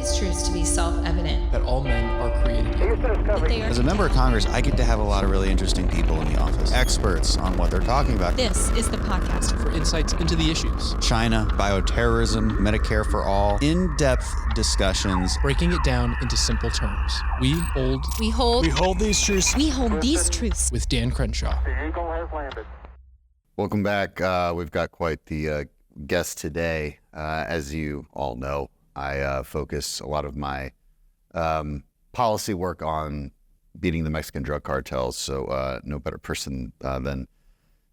these truths to be self-evident. That all men are created equal. As a member of Congress, I get to have a lot of really interesting people in the office. Experts on what they're talking about. This is the podcast For insights into the issues. China, bioterrorism, Medicare for all. In-depth discussions. Breaking it down into simple terms. We hold these truths. We hold these truths. with Dan Crenshaw. The Eagle has landed. Welcome back. We've got quite the guest today. As you all know, I focus a lot of my policy work on beating the Mexican drug cartels. So no better person than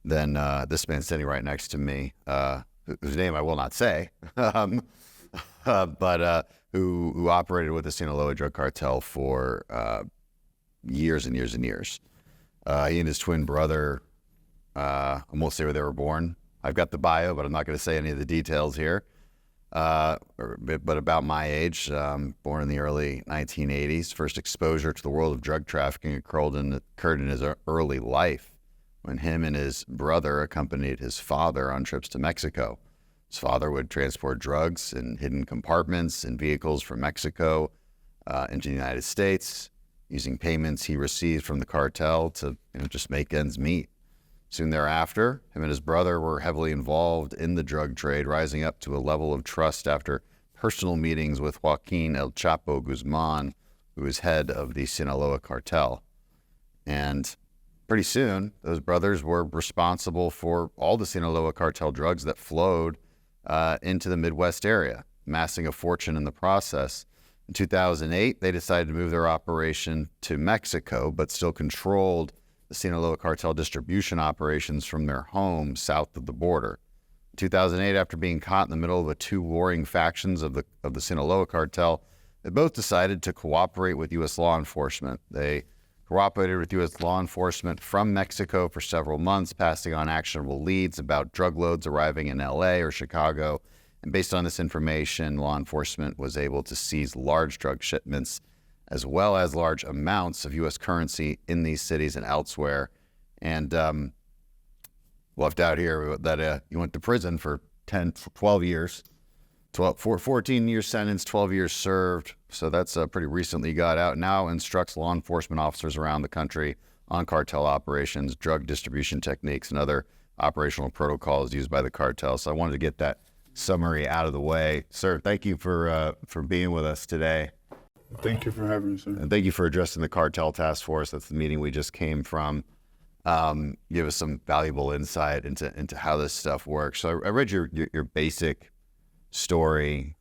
this man standing right next to me, whose name I will not say, but who operated with the Sinaloa drug cartel for years and years and years. He and his twin brother, I won't say where they were born. I've got the bio, but I'm not going to say any of the details here. But about my age, born in the early 1980s, first exposure to the world of drug trafficking occurred in his early life when him and his brother accompanied his father on trips to Mexico. His father would transport drugs in hidden compartments in vehicles from Mexico into the United States, using payments he received from the cartel to just make ends meet. Soon thereafter, him and his brother were heavily involved in the drug trade, rising up to a level of trust after personal meetings with Joaquin El Chapo Guzman, who is head of the Sinaloa Cartel. And pretty soon, those brothers were responsible for all the Sinaloa Cartel drugs that flowed into the Midwest area, amassing a fortune in the process. In 2008, they decided to move their operation to Mexico, but still controlled the Sinaloa Cartel distribution operations from their home south of the border. In 2008, after being caught in the middle of the two warring factions of the Sinaloa Cartel, they both decided to cooperate with U.S. law enforcement. They cooperated with U.S. law enforcement from Mexico for several months, passing on actionable leads about drug loads arriving in L.A. or Chicago. And based on this information, law enforcement was able to seize large drug shipments as well as large amounts of U.S. currency in these cities and elsewhere. And left out here that you went to prison for 12 years, 14 years sentence, 12 years served. So that's pretty recently got out. Now instructs law enforcement officers around the country on cartel operations, drug distribution techniques, and other operational protocols used by the cartel. So I wanted to get that summary out of the way. Sir, thank you for being with us today. Thank you for having me, sir. And thank you for addressing the cartel task force. That's the meeting we just came from. Give us some valuable insight into how this stuff works. So I read your basic story.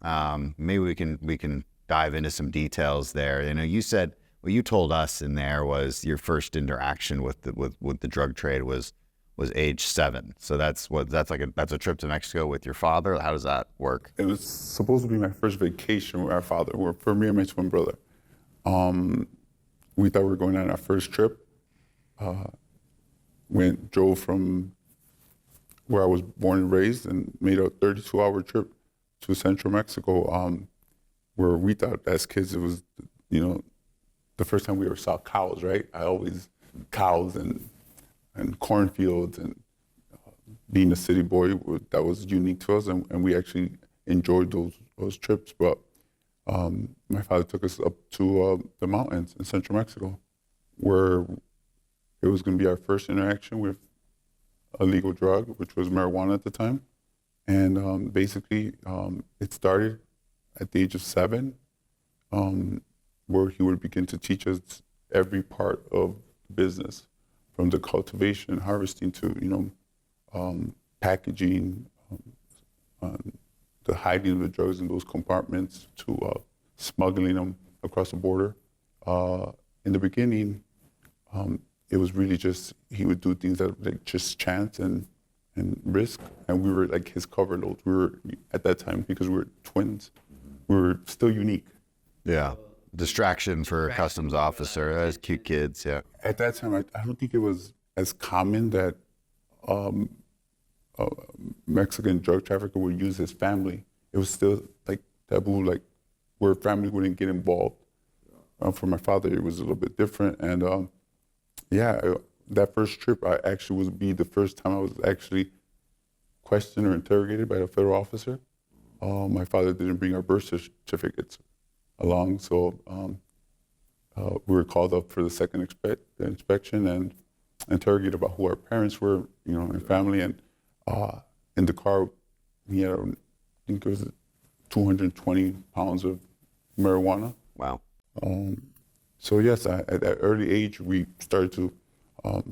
Maybe we can dive into some details there. You said what you told us in there was your first interaction with the drug trade was age 7. So that's a trip to Mexico with your father. How does that work? It was supposed to be my first vacation with our father, for me and my twin brother. We thought we were going on our first trip. Drove from where I was born and raised and made a 32-hour trip to central Mexico, where we thought as kids it was, the first time we ever saw cows, right? Cows and cornfields, and being a city boy, that was unique to us, and we actually enjoyed those trips. But my father took us up to the mountains in central Mexico, where it was going to be our first interaction with a legal drug, which was marijuana at the time. And basically, it started at the age of 7, where he would begin to teach us every part of the business, from the cultivation and harvesting to, packaging, the hiding of the drugs in those compartments, to smuggling them across the border. In the beginning, it was really just, he would do things that just chance and risk, and we were like his cover loads. We were, at that time, because we were twins, we were still unique. Yeah. Distraction for a customs officer, as cute kids, yeah. At that time, I don't think it was as common that a Mexican drug trafficker would use his family. It was still like taboo, like where family wouldn't get involved. For my father, it was a little bit different. And that first trip, would be the first time I was actually questioned or interrogated by a federal officer. My father didn't bring our birth certificates. along. So we were called up for the second inspection and interrogated about who our parents were, and family. And in the car, he had, I think it was 220 pounds of marijuana. Wow. So yes, at that early age, we started to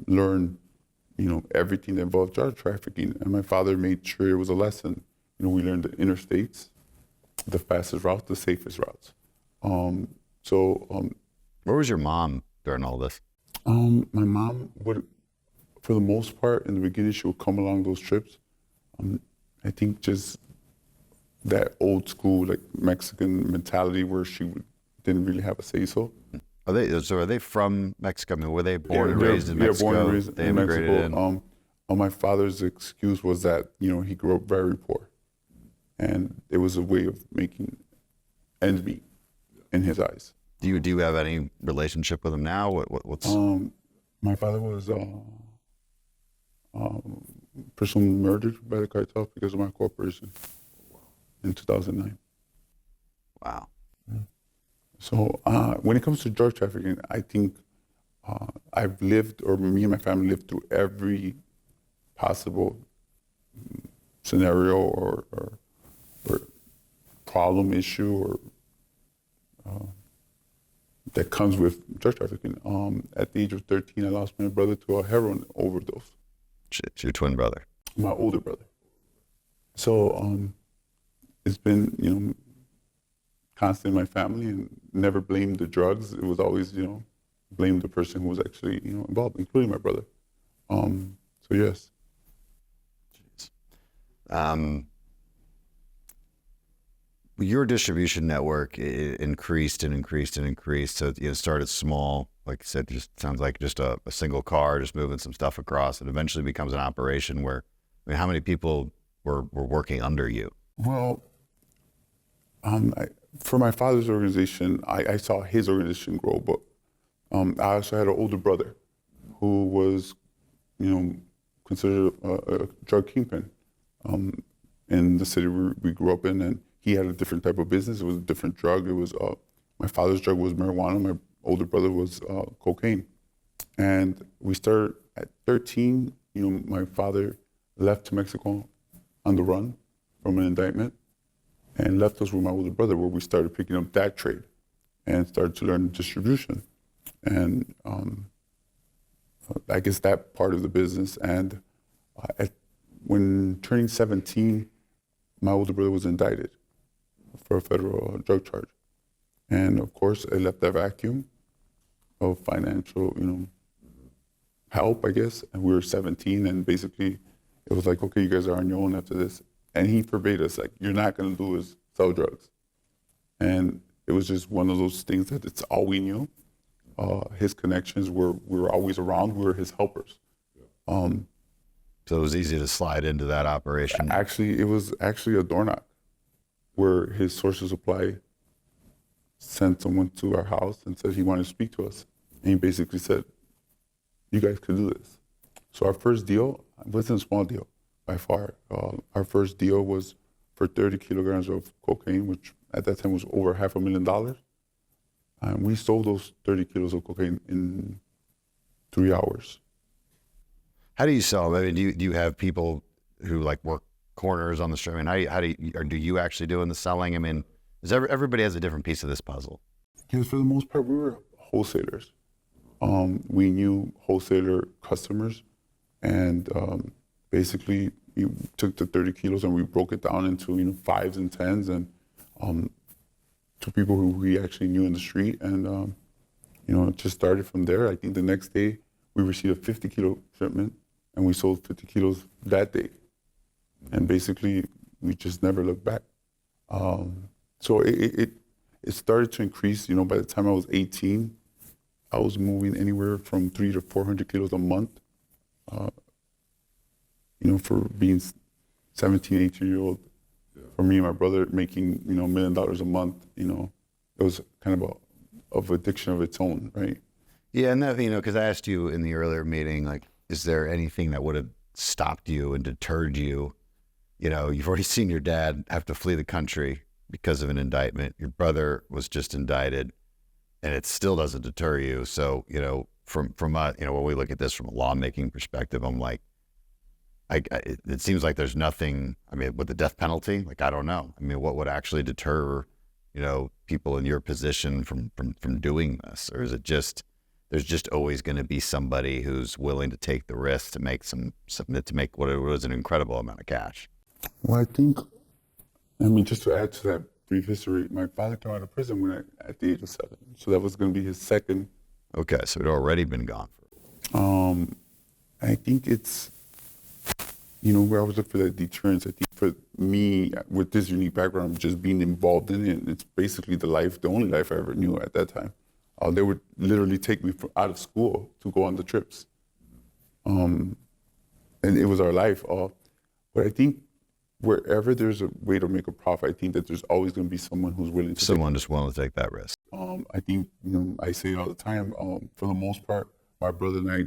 learn, everything that involved drug trafficking. And my father made sure it was a lesson. We learned the interstates, the fastest routes, the safest routes. Where was your mom during all this? My mom would, for the most part, in the beginning, she would come along those trips. I think just that old school, like Mexican mentality where she didn't really have a say-so. Are they from Mexico? I mean, were they born and raised in Mexico? Yeah, born and raised they in immigrated Mexico. My father's excuse was that, he grew up very poor. And it was a way of making ends meet in his eyes. Do you have any relationship with him now? What's my father was personally murdered by the cartel because of my cooperation in 2009. Wow. So when it comes to drug trafficking, I think I've lived, or me and my family lived through every possible scenario or problem issue or that comes with drug trafficking. At the age of 13, I lost my brother to a heroin overdose. It's your twin brother? My older brother. So it's been, constant in my family, and never blamed the drugs. It was always, blame the person who was actually, involved, including my brother. So yes. Jeez. Your distribution network increased and increased and increased. So it started small, like you said, just sounds like just a single car, just moving some stuff across. It eventually becomes an operation where, how many people were working under you? Well, for my father's organization, I saw his organization grow, but I also had an older brother who was, considered a drug kingpin in the city we grew up in, and he had a different type of business. It was a different drug. It was my father's drug was marijuana. My older brother was cocaine, and we started at 13. My father left to Mexico on the run from an indictment, and left us with my older brother, where we started picking up that trade and started to learn distribution. And I guess that part of the business. And when turning 17, my older brother was indicted for a federal drug charge. And of course, I left that vacuum of financial, help, I guess. And we were 17, and basically it was like, okay, you guys are on your own after this. And he forbade us, like, you're not going to do is sell drugs. And it was just one of those things that it's all we knew. His connections we were always around. We were his helpers. So it was easy to slide into that operation. Actually, it was actually a door knock where his source of supply sent someone to our house and said he wanted to speak to us. And he basically said, you guys could do this. So our first deal wasn't a small deal by far. Our first deal was for 30 kilograms of cocaine, which at that time was over $500,000. And we sold those 30 kilos of cocaine in 3 hours. How do you sell them? I mean, do you have people who work corners on the street? I mean, how do you actually doing the selling? I mean, everybody has a different piece of this puzzle. Because for the most part, we were wholesalers. We knew wholesaler customers, and basically we took the 30 kilos and we broke it down into fives and tens, and to people who we actually knew in the street, and it just started from there. I think the next day we received a 50 kilo shipment, and we sold 50 kilos that day, and basically we just never looked back. So it started to increase. By the time I was 18, I was moving anywhere from 300 to 400 kilos a month. For being 17, 18-year-old, for me and my brother making, $1 million a month, it was kind of addiction of its own, right? Yeah, and that, because I asked you in the earlier meeting, is there anything that would have stopped you and deterred you? You've already seen your dad have to flee the country. because of an indictment. Your brother was just indicted, and it still doesn't deter you. So, from when we look at this from a lawmaking perspective, I'm like, it seems like there's nothing. I mean, with the death penalty, like, I don't know. I mean, what would actually deter, people in your position from doing this? Or is it just there's just always going to be somebody who's willing to take the risk to make to make what it was an incredible amount of cash? Well, just to add to that brief history, my father came out of prison at the age of 7. So that was going to be his second. Okay, so it had already been gone. I think it's, where I was looking for that deterrence. I think for me, with this unique background, just being involved in it, it's basically the only life I ever knew at that time. They would literally take me out of school to go on the trips. And it was our life. But I think wherever there's a way to make a profit, I think that there's always going to be someone who's willing to just willing to take that risk. I think, I say it all the time, for the most part, my brother and I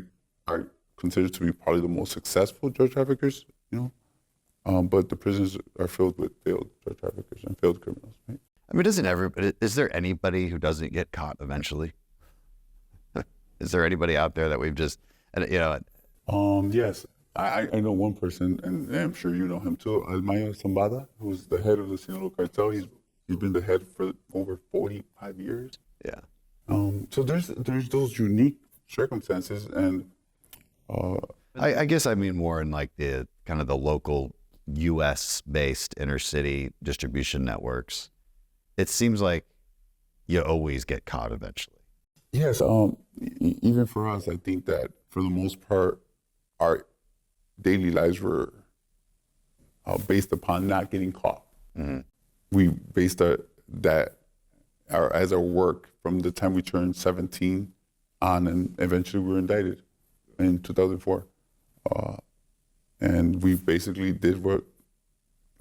are considered to be probably the most successful drug traffickers, but the prisons are filled with failed drug traffickers and failed criminals, right? I mean, is there anybody who doesn't get caught eventually? Is there anybody out there that we've just, Yes, I know one person, and I'm sure you know him too, Almayo Zambada, who's the head of the Sinaloa Cartel. He's been the head for over 45 years. Yeah. So there's those unique circumstances, and I guess I mean more in like the kind of the local U.S.-based inner city distribution networks. It seems like you always get caught eventually. Yes. Even for us, I think that for the most part, our daily lives were based upon not getting caught. Mm-hmm. We based as our work from the time we turned 17 on, and eventually we were indicted in 2004. And we basically did what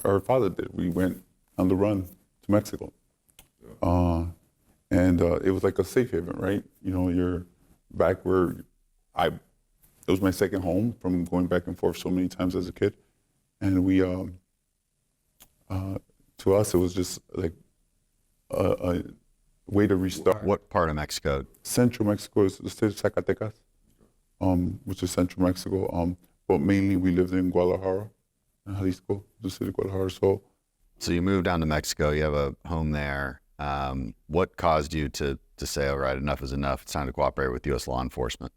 our father did. We went on the run to Mexico. And it was like a safe haven, right? You're back where it was my second home from going back and forth so many times as a kid. And we, to us, it was just like a way to restart. What part of Mexico? Central Mexico is the state of Zacatecas, which is central Mexico. But mainly we lived in Guadalajara, in Jalisco, the city of Guadalajara. So you moved down to Mexico, you have a home there. What caused you to say, all right, enough is enough, it's time to cooperate with U.S. law enforcement?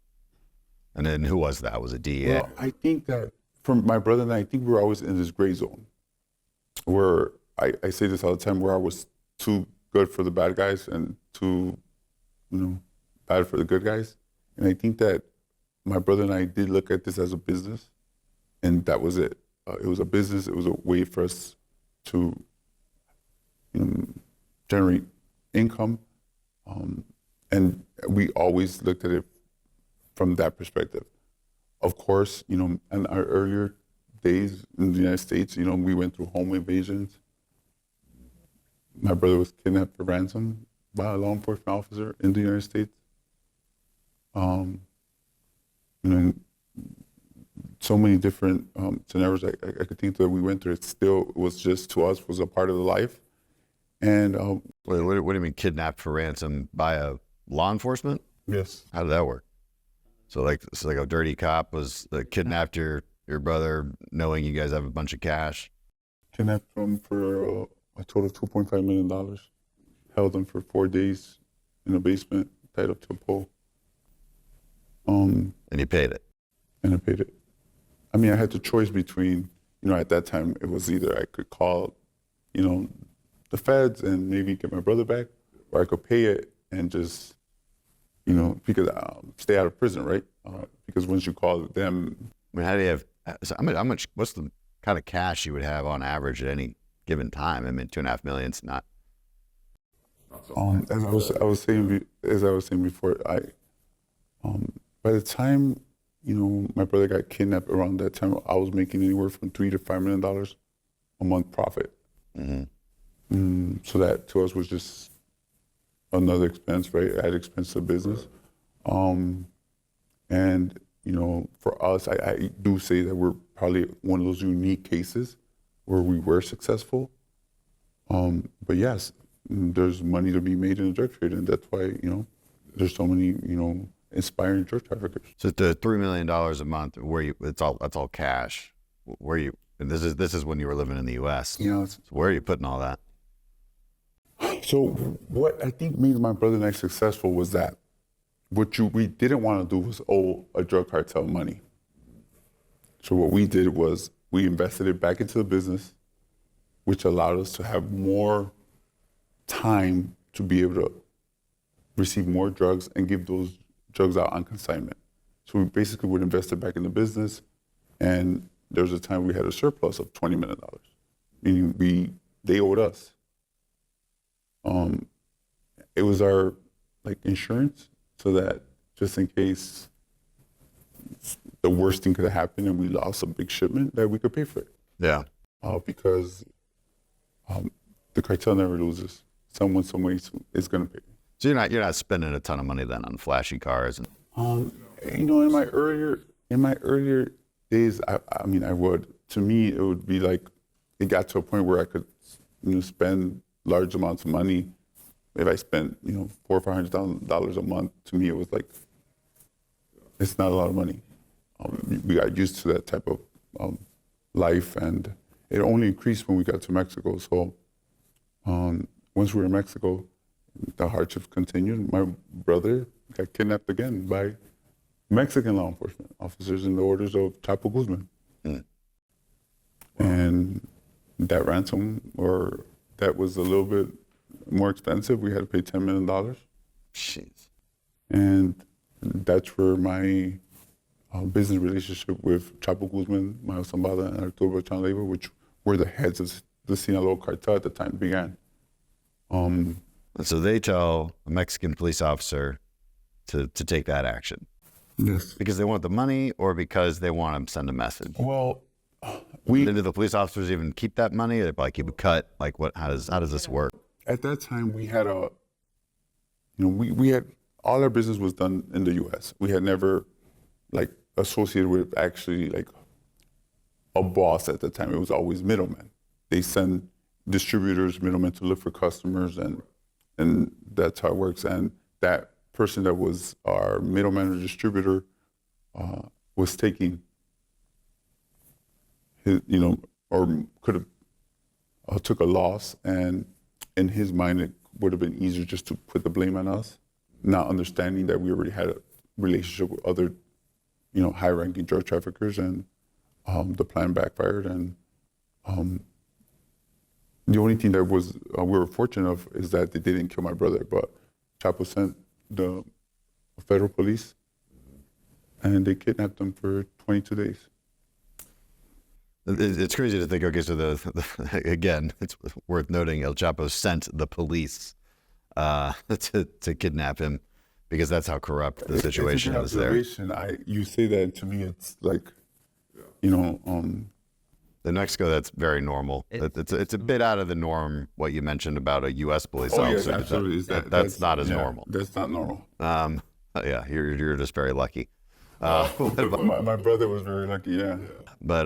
And then who was that? Was it DEA? Well, I think that from my brother and I think we were always in this gray zone where I say this all the time, where I was too good for the bad guys and too, bad for the good guys. And I think that my brother and I did look at this as a business, and that was it. It was a business. It was a way for us to generate income. And we always looked at it from that perspective. Of course, in our earlier days in the United States, we went through home invasions. My brother was kidnapped for ransom by a law enforcement officer in the United States. So many different scenarios I could think that we went through. It still was just, to us, was a part of the life. And Wait, what do you mean kidnapped for ransom by a law enforcement? yes, How did that work? So like a dirty cop was kidnapped your brother, knowing you guys have a bunch of cash. kidnapped him for a total of $2.5 million. Held him for 4 days in a basement, tied up to a pole. And you paid it. And I paid it. I mean, I had the choice between, at that time, it was either I could call, the feds and maybe get my brother back, or I could pay it and just, because stay out of prison, right? Because once you call them. I mean, how do you have? So how much? What's the kind of cash you would have on average at any given time? I mean, $2.5 million's not. As I was saying before, by the time my brother got kidnapped, around that time, I was making anywhere from $3 to $5 million a month profit. Mm-hmm. So that to us was just another expense, right? Added expense to the business. And for us, I do say that we're probably one of those unique cases where we were successful. But yes, there's money to be made in the drug trade, and that's why, there's so many, inspiring drug traffickers. So the $3 million a month, that's all cash. Where you, and this is when you were living in the U.S. So where are you putting all that? So what I think made my brother and I successful was that we didn't want to do was owe a drug cartel money. So what we did was we invested it back into the business, which allowed us to have more time to be able to receive more drugs and give those drugs out on consignment. So we basically would invest it back in the business, and there was a time we had a surplus of $20 million, meaning they owed us. It was our insurance, so that just in case the worst thing could have happened and we lost a big shipment, that we could pay for it. Yeah. Because the cartel never loses. Someone, some way is going to pay. So you're not spending a ton of money then on flashy cars. In my earlier days, I mean, I would. To me, it would be like it got to a point where I could, spend large amounts of money. If I spent, $400,000 or $500,000 a month, to me, it was like, it's not a lot of money. We got used to that type of life, and it only increased when we got to Mexico. So once we were in Mexico, the hardships continued. My brother got kidnapped again by Mexican law enforcement officers in the orders of Chapo Guzman. And that ransom, or that was a little bit more expensive. We had to pay $10 million. Jeez. And that's where my business relationship with Chapo Guzman, Miles Zambada, and Arturo Chanleva, which were the heads of the Sinaloa Cartel at the time, began. So they tell a Mexican police officer to take that action. Yes. Because they want the money, or because they want to send a message? Well, do the police officers even keep that money? Or keep a cut? What? How does this work? At that time, we had we had, all our business was done in the U.S. We had never associated with actually a boss at the time. It was always middlemen. They send distributors, middlemen, to look for customers, and that's how it works. And that person that was our middleman or distributor was taking his, or could have took a loss, and in his mind it would have been easier just to put the blame on us, not understanding that we already had a relationship with other, high-ranking drug traffickers, and the plan backfired. And the only thing that we were fortunate of is that they didn't kill my brother, but Chapo sent the federal police, and they kidnapped him for 22 days. It's crazy to think. Okay, so again, it's worth noting El Chapo sent the police to kidnap him, because that's how corrupt the situation is there. You say that, and to me, it's like, In Mexico, that's very normal. It's a bit out of the norm, what you mentioned about a U.S. police officer. Yes, absolutely. That's not as normal. That's not normal. Yeah, you're just very lucky. My brother was very lucky, yeah. But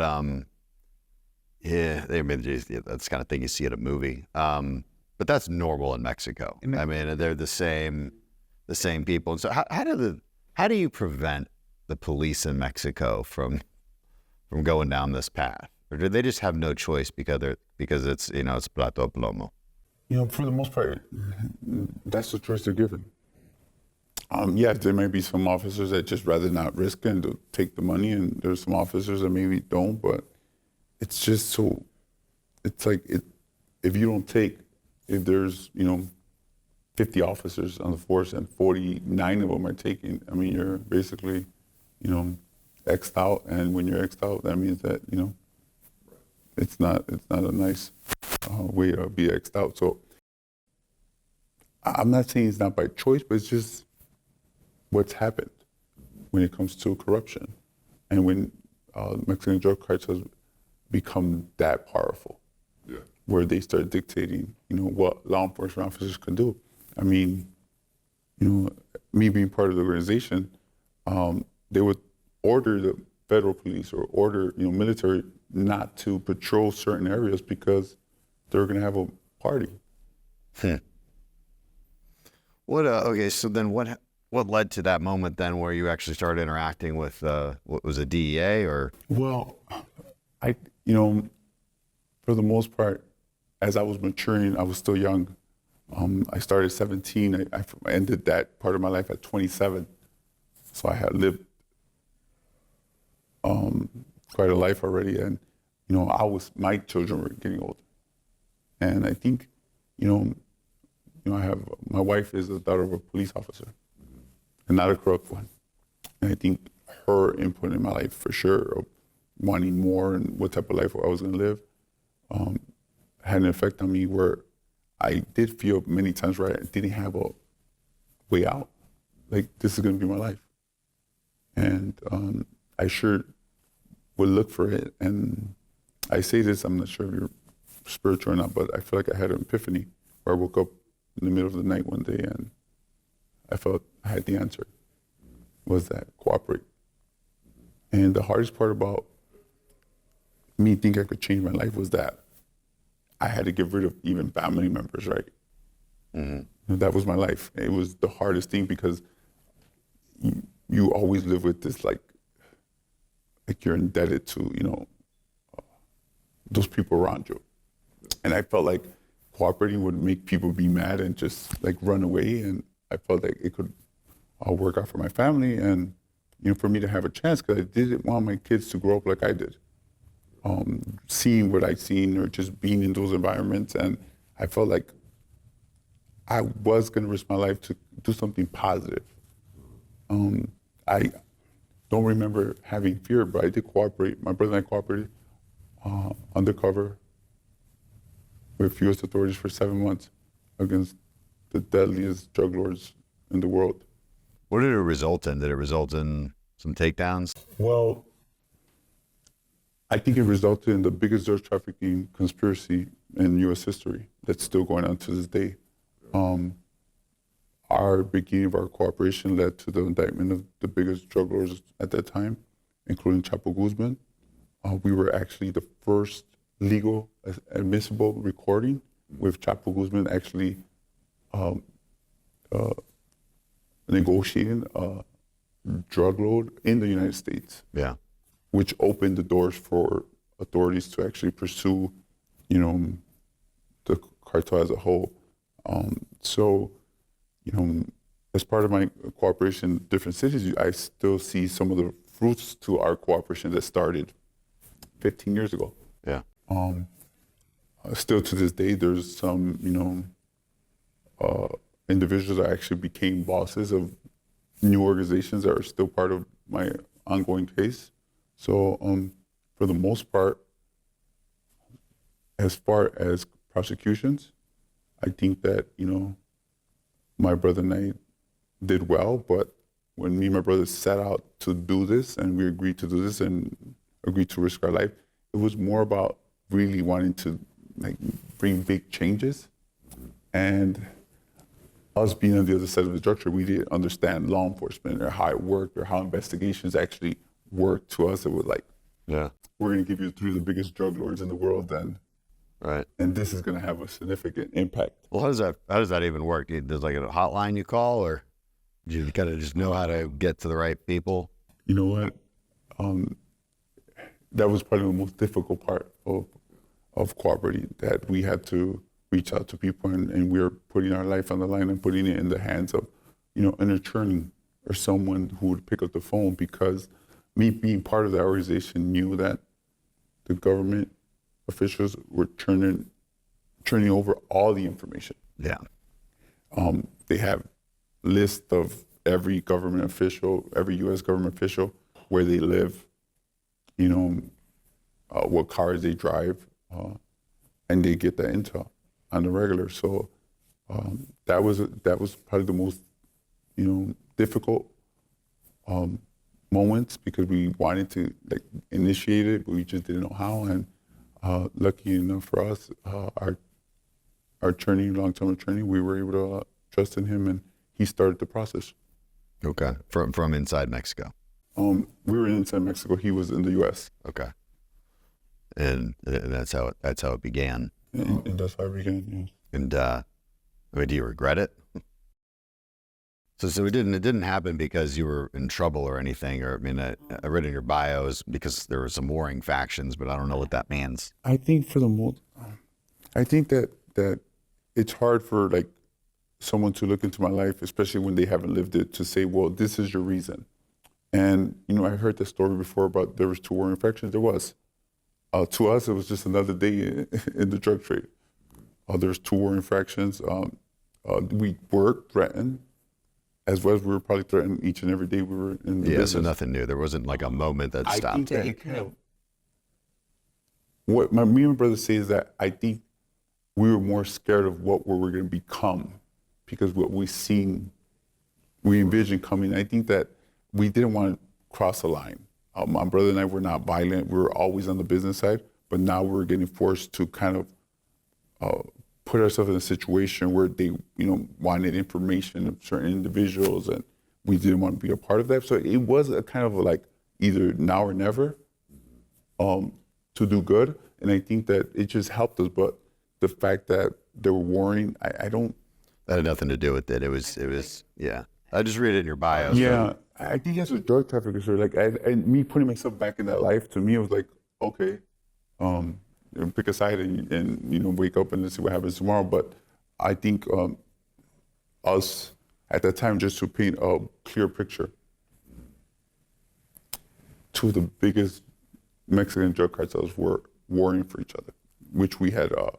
yeah, that's the kind of thing you see at a movie. But that's normal in Mexico. I mean, they're the same people. And so how do you prevent the police in Mexico from going down this path? Or do they just have no choice because it's it's plato plomo? For the most part, that's the choice they're given. Yeah, there may be some officers that just rather not risk it and to take the money, and there's some officers that maybe don't, but it's just so, it's like, if you don't take, if there's, 50 officers on the force and 49 of them are taking, I mean, you're basically, X'd out, and when you're X'd out, that means that, it's not a nice way to be X'd out. So I'm not saying it's not by choice, but it's just what's happened when it comes to corruption, and when Mexican drug cartels become that powerful, where they start dictating, what law enforcement officers can do. I mean, me being part of the organization, they would order the federal police or order, military not to patrol certain areas because they're going to have party. Okay, so then what led to that moment then where you actually started interacting with what was a DEA or? Well, for the most part, as I was maturing, I was still young. I started at 17. I ended that part of my life at 27. So I had lived quite a life already, and my children were getting older, and I think, my wife is the daughter of a police officer, and not a corrupt one, and I think her input in my life for sure, of wanting more and what type of life I was going to live, had an effect on me where I did feel many times where I didn't have a way out, like this is going to be my life, and I sure would look for it. And I say this, I'm not sure if you're spiritual or not, but I feel like I had an epiphany where I woke up in the middle of the night one day and I felt I had the answer, was that cooperate. And the hardest part about me thinking I could change my life was that I had to get rid of even family members, right? Mm-hmm. That was my life. It was the hardest thing because you always live with this like you're indebted to, those people around you. And I felt like cooperating would make people be mad and just like run away. And I felt like it could work out for my family and, for me to have a chance, because I didn't want my kids to grow up like I did. Seeing what I'd seen or just being in those environments. And I felt like I was going to risk my life to do something positive. I don't remember having fear, but I did cooperate. My brother and I cooperated undercover with U.S. authorities for 7 months against the deadliest drug lords in the world. What did it result in? Did it result in some takedowns? Well, I think it resulted in the biggest drug trafficking conspiracy in U.S. history that's still going on to this day. Our beginning of our cooperation led to the indictment of the biggest drug lords at that time, including Chapo Guzman. We were actually the first legal, admissible recording with Chapo Guzman actually negotiating a drug load in the United States. Yeah. Which opened the doors for authorities to actually pursue, the cartel as a whole. As part of my cooperation in different cities, I still see some of the fruits to our cooperation that started 15 years ago. Yeah. Still to this day, there's some, individuals that actually became bosses of new organizations that are still part of my ongoing case. So for the most part, as far as prosecutions, I think that, my brother and I did well, but when me and my brother set out to do this and we agreed to do this and agreed to risk our life, it was more about really wanting to bring big changes. And us being on the other side of the structure, we didn't understand law enforcement or how it worked or how investigations actually worked. To us, it was like, yeah, we're going to give you 3 of the biggest drug lords in the world then. Right. And this is going to have a significant impact. Well, how does that even work? There's like a hotline you call, or do you kind of just know how to get to the right people? You know what? That was probably the most difficult part of cooperating, that we had to reach out to people and we were putting our life on the line and putting it in the hands of, an attorney or someone who would pick up the phone, because me being part of the organization knew that the government officials were turning over all the information. Yeah. They have lists of every government official, every U.S. government official, where they live, what cars they drive, and they get that intel on the regular. So that was probably the most, difficult moments, because we wanted to initiate it, but we just didn't know how. And lucky enough for us, our attorney, long-term attorney, we were able to trust in him, and he started the process. Okay. From inside Mexico. We were inside Mexico. He was in the U.S. Okay. And that's how it began. And that's how I began, yes. And I mean, do you regret it? So it didn't happen because you were in trouble or anything, or I mean, I read in your bios because there were some warring factions, but I don't know what that means. I think for the most, I think that it's hard for like someone to look into my life, especially when they haven't lived it, to say, well, this is your reason. And, you know, I heard the story before about there was 2 warring factions. There was. To us, it was just another day in the drug trade. There's 2 warring factions. We were threatened, as well as we were probably threatened each and every day we were in the business. So nothing new. There wasn't like a moment that I stopped. think that it kind of, what me and my brother say is that I think we were more scared of what we were going to become, because what we envisioned coming. I think that we didn't want to cross a line. My brother and I were not violent. We were always on the business side, but now we're getting forced to kind of put ourselves in a situation where they, you know, wanted information of certain individuals, and we didn't want to be a part of that. So it was a kind of like either now or never to do good. And I think that it just helped us. But the fact that they were warring, I don't. That had nothing to do with it. It was, yeah. I just read it in your bio. Yeah, I think as a drug trafficker, sir, like me putting myself back in that life, to me, it was like, okay, pick a side and you know, wake up and let's see what happens tomorrow. But I think us at that time, just to paint a clear picture, 2 of the biggest Mexican drug cartels were warring for each other, which we had a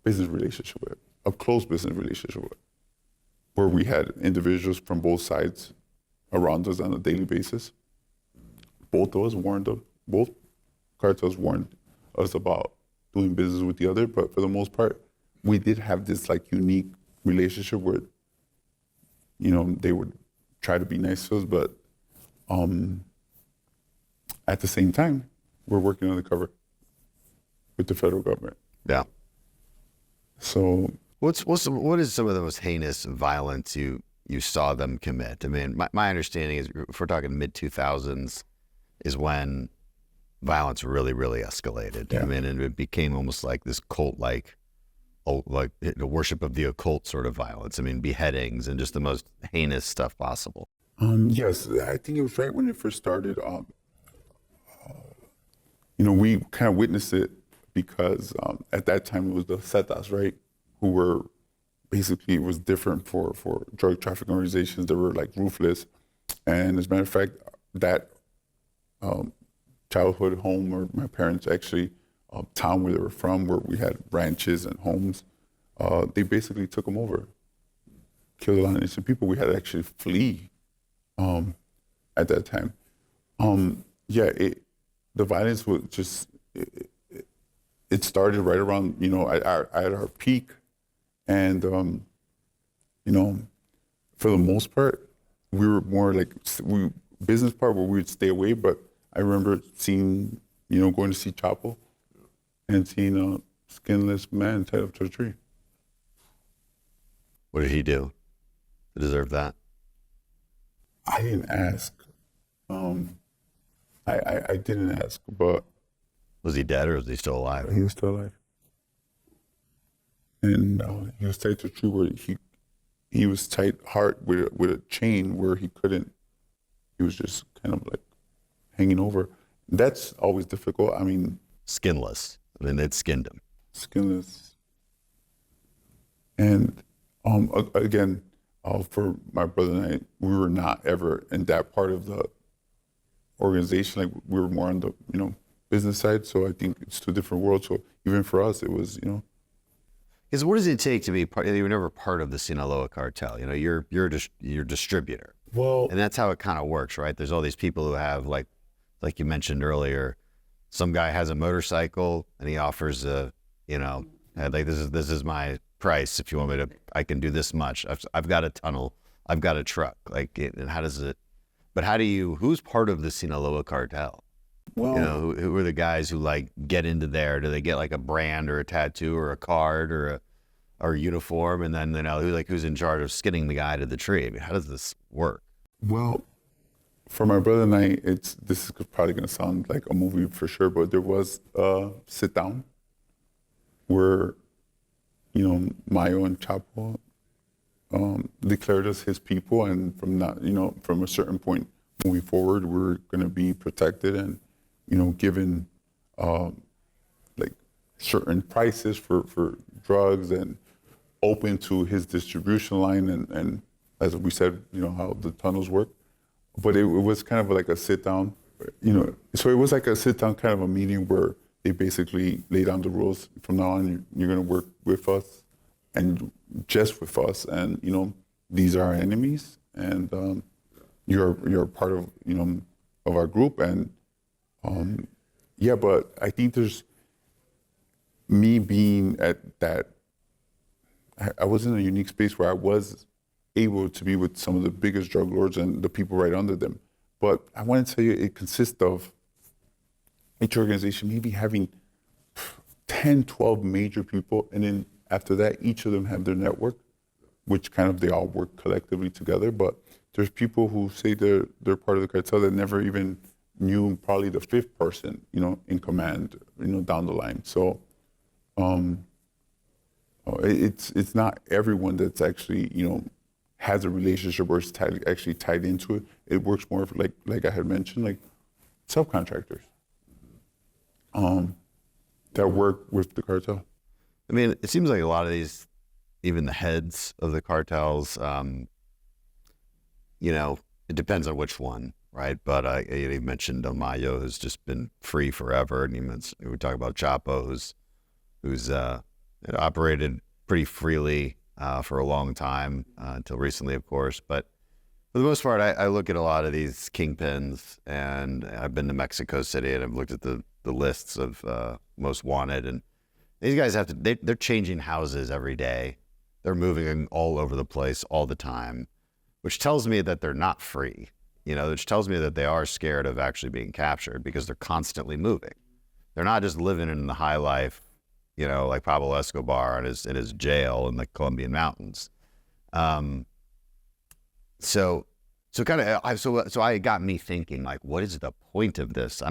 business relationship with, a close business relationship with, where we had individuals from both sides around us on a daily basis. Both of us warned them, both cartels warned us about doing business with the other, but for the most part, we did have this like unique relationship where, you know, they would try to be nice to us, but at the same time, we're working undercover with the federal government. Yeah. So What is some of the most heinous violence you saw them commit? I mean, my understanding is, if we're talking mid-2000s, is when violence really, really escalated. Yeah. I mean, and it became almost like this cult-like, like the worship of the occult sort of violence. I mean, beheadings and just the most heinous stuff possible. Yes, I think it was right when it first started. You know, we kind of witnessed it because at that time it was the Zetas, right? Who were basically, it was different for drug trafficking organizations that were like ruthless. And as a matter of fact, that childhood home where my parents actually, town where they were from, where we had ranches and homes, they basically took them over, killed a lot of innocent people. We had to actually flee at that time. The violence was just, it started right around, you know, at our peak. And, you know, for the most part, we were more like, business part where we would stay away, but I remember seeing, you know, going to see Chapo and seeing a skinless man tied up to a tree. What did he do to deserve that? I didn't ask. I didn't ask, but... Was he dead or was he still alive? He was still alive. And he was tied to a tree where he was tied hard with a chain where he couldn't, he was just kind of like hanging over. That's always difficult. I mean... Skinless. I mean, they'd skinned him. Skinless. And again, for my brother and I, we were not ever in that part of the organization. Like, we were more on the, you know, business side. So I think it's 2 different worlds. So even for us, it was, you know. Because what does it take to be part? You were never part of the Sinaloa Cartel. You know, you're a distributor. Well, and that's how it kind of works, right? There's all these people who have, like you mentioned earlier, some guy has a motorcycle and he offers you know, like this is my price. If you want me to, I can do this much. I've got a tunnel. I've got a truck. Like, and how does it? But who's part of the Sinaloa Cartel? Well, you know, who are the guys who like get into there? Do they get like a brand or a tattoo or a card or a uniform? And then, you know, who's in charge of skinning the guy to the tree? I mean, how does this work? Well, for my brother and I, this is probably going to sound like a movie for sure, but there was a sit down where Mayo and Chapo declared us his people, and from a certain point moving forward, we're going to be protected and, given like certain prices for drugs and open to his distribution line and as we said, how the tunnels work. But it was kind of like a sit down, so it was like a sit down kind of a meeting where they basically lay down the rules. From now on, you're going to work with us and just with us, and these are our enemies, and you're part of of our group, and but I think there's me being at that. I was in a unique space where I was able to be with some of the biggest drug lords and the people right under them. But I want to tell you, it consists of each organization maybe having 10, 12 major people, and then after that, each of them have their network, which kind of they all work collectively together. But there's people who say they're part of the cartel that never even knew probably the fifth person, in command, down the line. So it's not everyone that's actually, has a relationship or is actually tied into it. It works more like I had mentioned, like subcontractors that work with the cartel. I mean, it seems like a lot of these, even the heads of the cartels, it depends on which one, right? But you mentioned Mayo, who's just been free forever, and we talk about Chapo, who's operated pretty freely for a long time, until recently, of course. But for the most part, I look at a lot of these kingpins, and I've been to Mexico City, and I've looked at the lists of most wanted, and these guys they're changing houses every day. They're moving all over the place all the time, which tells me that they're not free, which tells me that they are scared of actually being captured because they're constantly moving. They're not just living in the high life, like Pablo Escobar in his jail in the Colombian mountains. So it got me thinking, like, what is the point of this?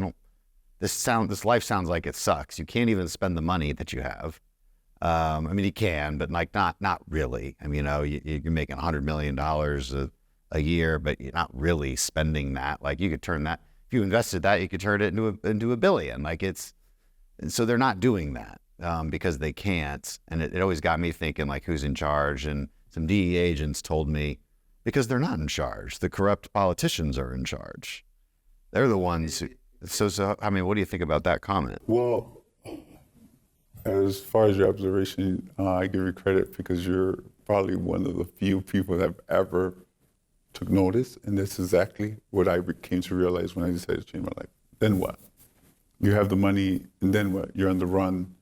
This life sounds like it sucks. You can't even spend the money that you have. You can, but not really. You're making $100 million a year, but you're not really spending that. Like, you could turn that, if you invested that, you could turn it into $1 billion. And so they're not doing that because they can't. And it always got me thinking, like, who's in charge? And some DEA agents told me, because they're not in charge. The corrupt politicians are in charge. They're the ones who. So what do you think about that comment? Well, as far as your observation, I give you credit because you're probably one of the few people that have ever took notice, and that's exactly what I came to realize when I decided to change my life. Then what? You have the money, and then what? You're on the run.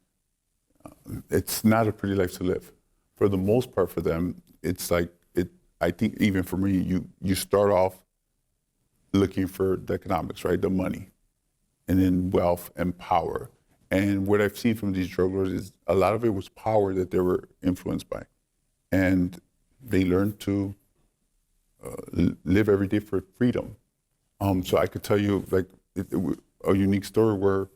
It's not a pretty life to live. For the most part for them, it's like, I think even for me, you start off looking for the economics, right? The money, and then wealth and power. And what I've seen from these drug lords is a lot of it was power that they were influenced by. And they learned to live every day for freedom. So I could tell you a unique story where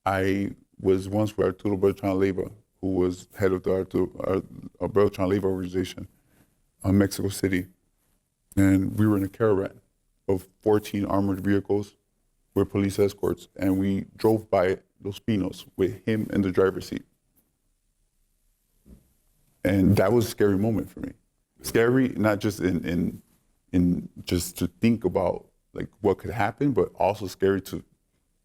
I was once with Arturo Beltran Leyva, who was head of the Beltran Leyva organization in Mexico City. And we were in a caravan of 14 armored vehicles with police escorts, and we drove by Los Pinos with him in the driver's seat. And that was a scary moment for me. Scary, not just in just to think about like what could happen, but also scary to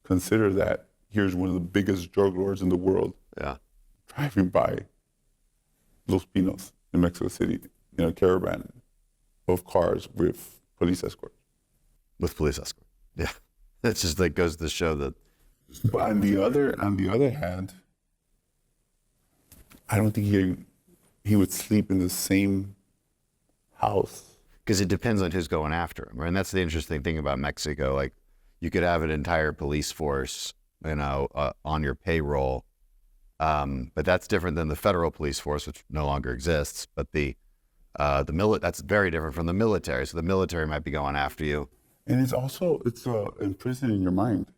consider that here's one of the biggest drug lords in the world driving by Los Pinos in Mexico City in a caravan of cars with police escorts. With police escort, yeah. That just like goes to show that. But on the other hand, I don't think he would sleep in the same house. Because it depends on who's going after him, right? And that's the interesting thing about Mexico. Like, you could have an entire police force, on your payroll, but that's different than the federal police force, which no longer exists. But that's very different from the military. So the military might be going after you. And it's imprisoning your mind.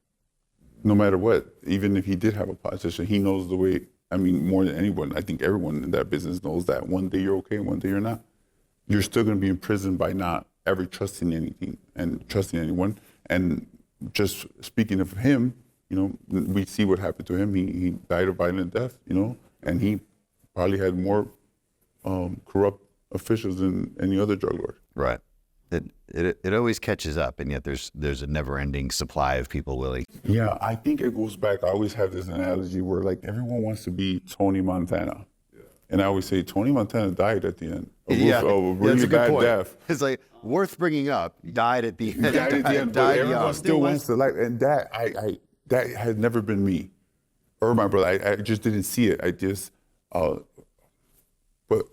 No matter what, even if he did have a politician, he knows the way I mean, more than anyone, I think everyone in that business knows that one day you're okay, one day you're not. You're still going to be in prison by not ever trusting anything and trusting anyone. And just speaking of him, you know, we see what happened to him. He died a violent death, you know, and he probably had more corrupt officials than any other drug lord. Right. It always catches up, and yet there's a never-ending supply of people willing. Yeah, I think it goes back. I always have this analogy where like everyone wants to be Tony Montana. And I always say Tony Montana died at the end. Of a really bad death. It's like worth bringing up. Died at the end. Died at the end, but everyone still wants to life. And that that has never been me or my brother. I just didn't see it. I just, but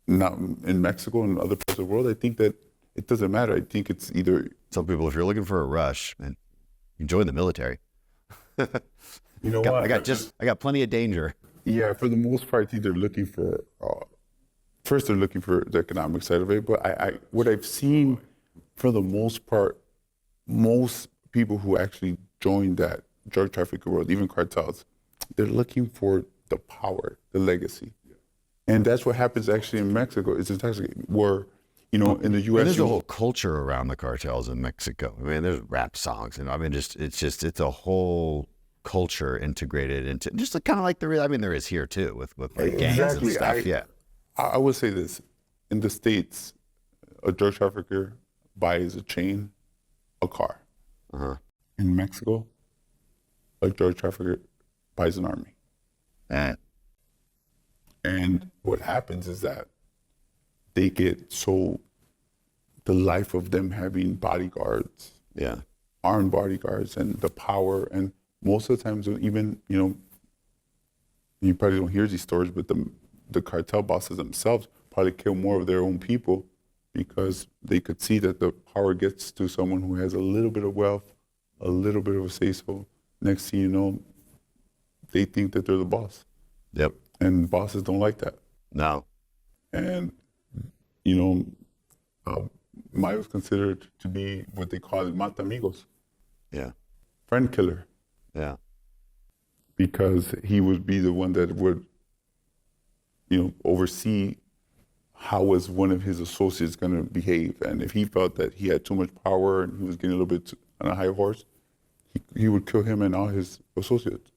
not in Mexico and other parts of the world. I think that it doesn't matter. I think it's either. Tell people if you're looking for a rush, man, you join the military. You know what? I got plenty of danger. Yeah, for the most part, I think they're looking for. First, they're looking for the economic side of it. But what I've seen, for the most part, most people who actually join that drug trafficking world, even cartels, they're looking for the power, the legacy, and that's what happens actually in Mexico. It's intoxicating. Where, you know, in the U.S. And there's a whole culture around the cartels in Mexico. I mean, there's rap songs, and I mean, it's a whole culture integrated into just kind of like there is here too with like gangs and stuff. I would say this: in the States, a drug trafficker buys a chain, a car. In Mexico, a drug trafficker buys an army. And what happens is that they get the life of them having bodyguards, armed bodyguards, and the power. And most of the times, even, you know, you probably don't hear these stories, but the cartel bosses themselves probably kill more of their own people because they could see that the power gets to someone who has a little bit of wealth, a little bit of a say-so. Next thing you know, they think that they're the boss. Yep. And bosses don't like that. No. And, you know, Maya was considered to be what they call mata amigos. Yeah. Friend killer. Yeah. Because he would be the one that would, you know, oversee how was one of his associates going to behave. And if he felt that he had too much power and he was getting a little bit on a high horse, he would kill him and all his associates.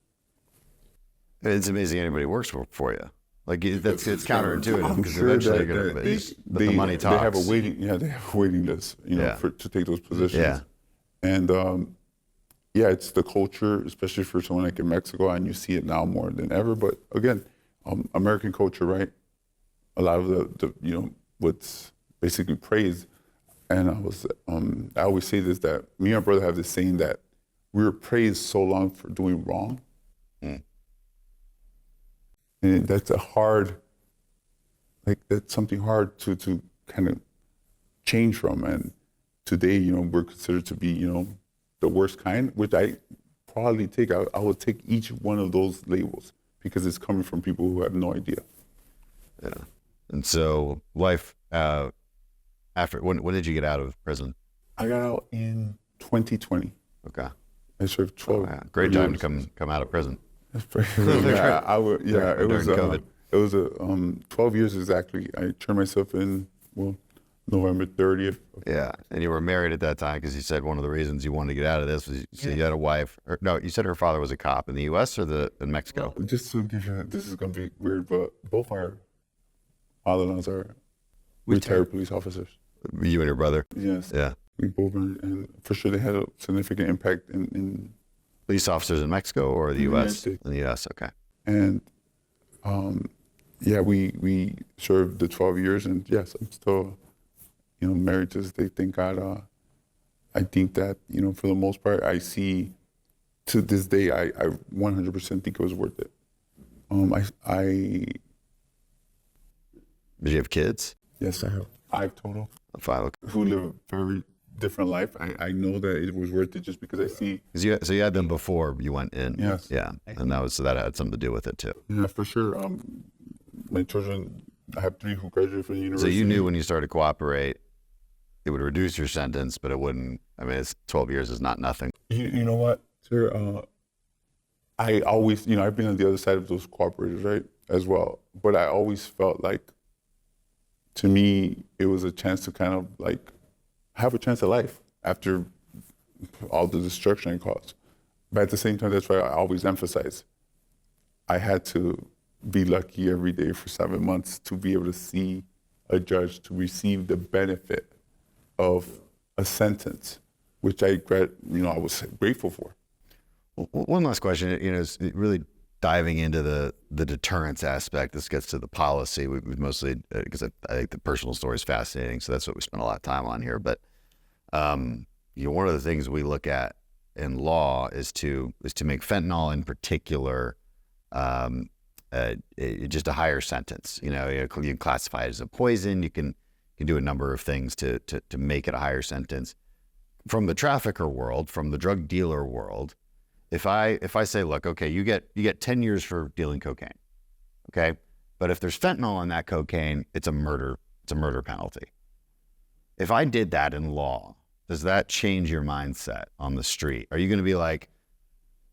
It's amazing anybody works for you. Like it's counterintuitive because sure eventually the money talks. They have a waiting list, you know, to take those positions. Yeah. And it's the culture, especially for someone like in Mexico, and you see it now more than ever. But again, American culture, right? A lot of the you know, what's basically praised. And I always say this, that me and my brother have this saying that we were praised so long for doing wrong. And that's that's something hard to kind of change from. And today, you know, we're considered to be, you know, the worst kind, which I probably take. I would take each one of those labels because it's coming from people who have no idea. Yeah. And so life after, when did you get out of prison? I got out in 2020. Okay. I served 12 years. Great time to come out of prison. That's pretty cool. It was 12 years exactly. I turned myself in, November 30th. Yeah, and you were married at that time because you said one of the reasons you wanted to get out of this was you had a wife. You said her father was a cop in the U.S. or in Mexico? Well, just to give you, this is going to be weird, but both our father-in-laws are retired police officers. You and your brother? Yes. Yeah. We both, and for sure they had a significant impact in police officers in Mexico or the U.S.? In the U.S., okay. And we served the 12 years, and yes, I'm still, you know, married to this day. Thank God. I think that, you know, for the most part, I see to this day, I 100% think it was worth it. Did you have kids? Yes, I have 5 total. 5. Who live a very different life. I know that it was worth it just because I see. So you had them before you went in. Yes. Yeah, and that had something to do with it too. Yeah, for sure. My children, I have 3 who graduated from the university. So you knew when you started to cooperate, it would reduce your sentence, but it wouldn't. I mean, 12 years is not nothing. You know what, sir? I always, I've been on the other side of those cooperators, right, as well. But I always felt like, to me, it was a chance to kind of like have a chance at life after all the destruction it caused. But at the same time, that's why I always emphasize, I had to be lucky every day for 7 months to be able to see a judge to receive the benefit of a sentence, which I was grateful for. One last question, is really diving into the deterrence aspect. This gets to the policy. We've mostly, because I think the personal story is fascinating, so that's what we spent a lot of time on here. But one of the things we look at in law is to make fentanyl in particular just a higher sentence. You can classify it as a poison. You can do a number of things to make it a higher sentence. From the trafficker world, from the drug dealer world, if I say, look, okay, you get 10 years for dealing cocaine, okay, but if there's fentanyl in that cocaine, it's a murder penalty. If I did that in law, does that change your mindset on the street? Are you going to be like,